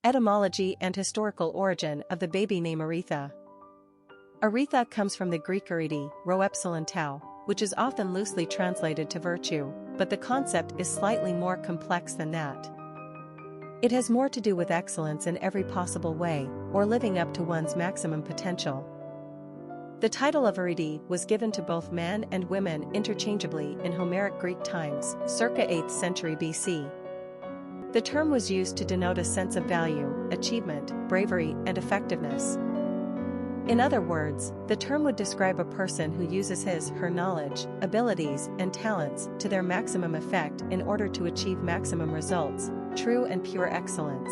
Etymology and historical origin of the baby name Aretha. Aretha comes from the Greek Areté, rho epsilon tau, which is often loosely translated to virtue, but the concept is slightly more complex than that. It has more to do with excellence in every possible way, or living up to one's maximum potential. The title of Aretή was given to both men and women interchangeably in Homeric Greek times, circa 8th century BC. The term was used to denote a sense of value, achievement, bravery, and effectiveness. In other words, the term would describe a person who uses his/her knowledge, abilities, and talents to their maximum effect in order to achieve maximum results, true and pure excellence.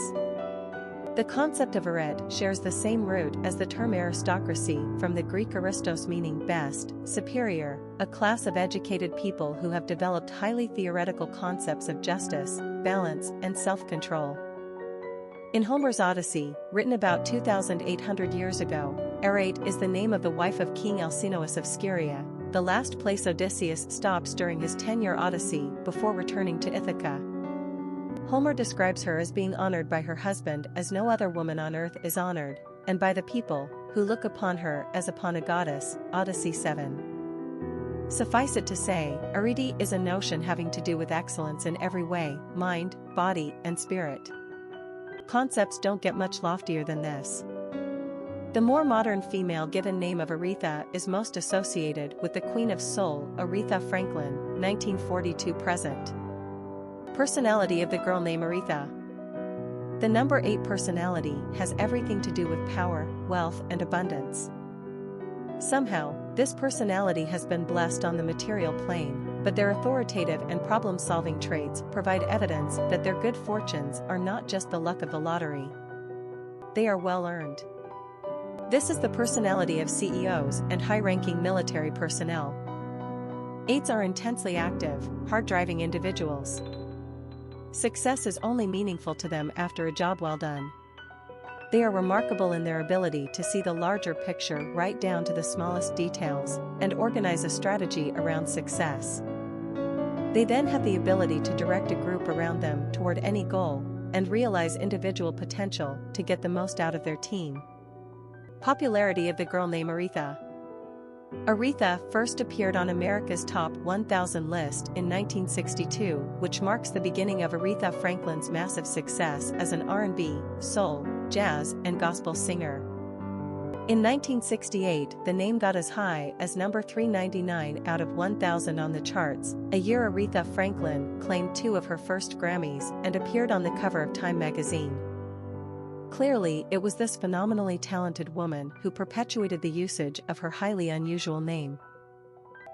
The concept of āret shares the same root as the term aristocracy from the Greek aristos meaning best, superior, a class of educated people who have developed highly theoretical concepts of justice, balance, and self-control. In Homer's Odyssey, written about 2,800 years ago, Arethe is the name of the wife of King Alcinous of Scheria, the last place Odysseus stops during his 10-year odyssey before returning to Ithaca. Homer describes her as being honored by her husband as no other woman on earth is honored, and by the people, who look upon her as upon a goddess, Odyssey 7. Suffice it to say, Arethe is a notion having to do with excellence in every way, mind, body, and spirit. Concepts don't get much loftier than this. The more modern female given name of Aretha is most associated with the Queen of Soul, Aretha Franklin, 1942 present. Personality of the girl named Aretha. The number 8 personality has everything to do with power, wealth, and abundance. Somehow, this personality has been blessed on the material plane, but their authoritative and problem-solving traits provide evidence that their good fortunes are not just the luck of the lottery. They are well-earned. This is the personality of CEOs and high-ranking military personnel. 8s are intensely active, hard-driving individuals. Success is only meaningful to them after a job well done. They are remarkable in their ability to see the larger picture right down to the smallest details and organize a strategy around success. They then have the ability to direct a group around them toward any goal and realize individual potential to get the most out of their team. Popularity of the girl named Aretha. Aretha first appeared on America's Top 1000 list in 1962, which marks the beginning of Aretha Franklin's massive success as an R&B, soul, jazz, and gospel singer. In 1968, the name got as high as number 399 out of 1,000 on the charts, a year Aretha Franklin claimed 2 of her first Grammys and appeared on the cover of Time magazine. Clearly, it was this phenomenally talented woman who perpetuated the usage of her highly unusual name.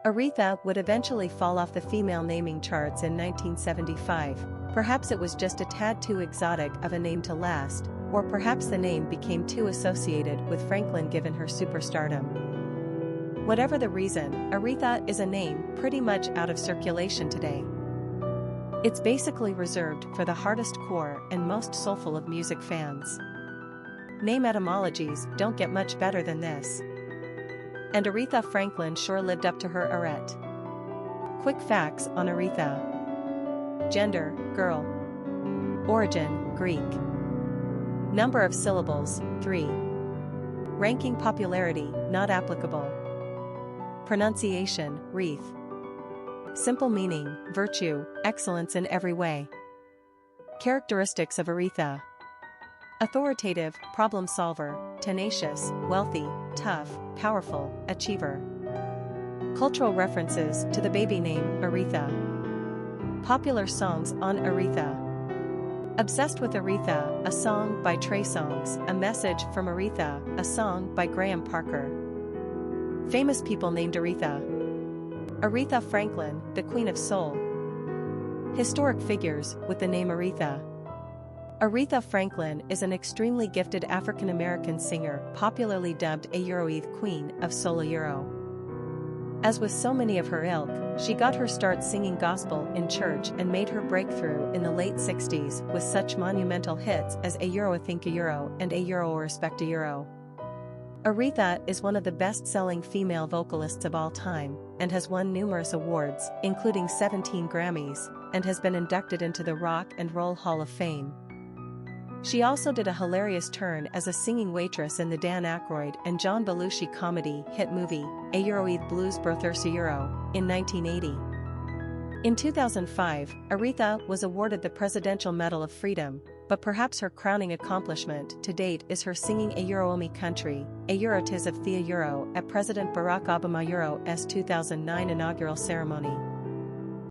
Aretha would eventually fall off the female naming charts in 1975. Perhaps it was just a tad too exotic of a name to last, or perhaps the name became too associated with Franklin given her superstardom. Whatever the reason, Aretha is a name pretty much out of circulation today. It's basically reserved for the hardest core and most soulful of music fans. Name etymologies don't get much better than this. And Aretha Franklin sure lived up to her āret. Quick facts on Aretha. Gender, girl. Origin, Greek. Number of syllables, 3. Ranking popularity, not applicable. Pronunciation, wreath. Simple meaning, virtue, excellence in every way. Characteristics of Aretha. Authoritative, problem solver, tenacious, wealthy, tough, powerful, achiever. Cultural references to the baby name Aretha. Popular songs on Aretha. Obsessed with Aretha, a song by Trey Songz, A Message from Aretha, a song by Graham Parker. Famous people named Aretha. Aretha Franklin, the Queen of Soul. Historic figures with the name Aretha. Aretha Franklin is an extremely gifted African-American singer, popularly dubbed a Euroeth Queen of Soul Euro. As with so many of her ilk, she got her start singing gospel in church and made her breakthrough in the late 60s with such monumental hits as A Euro Think a Euro and A Euro or Respect a Euro. Aretha is one of the best-selling female vocalists of all time, and has won numerous awards, including 17 Grammys, and has been inducted into the Rock and Roll Hall of Fame. She also did a hilarious turn as a singing waitress in the Dan Aykroyd and John Belushi comedy hit movie, A Euroid Blues Brothers Euro, in 1980. In 2005, Aretha was awarded the Presidential Medal of Freedom, but perhaps her crowning accomplishment to date is her singing A Euroomi Country, A Eurotis of Thea Euro at President Barack Obama Euro's 2009 inaugural ceremony.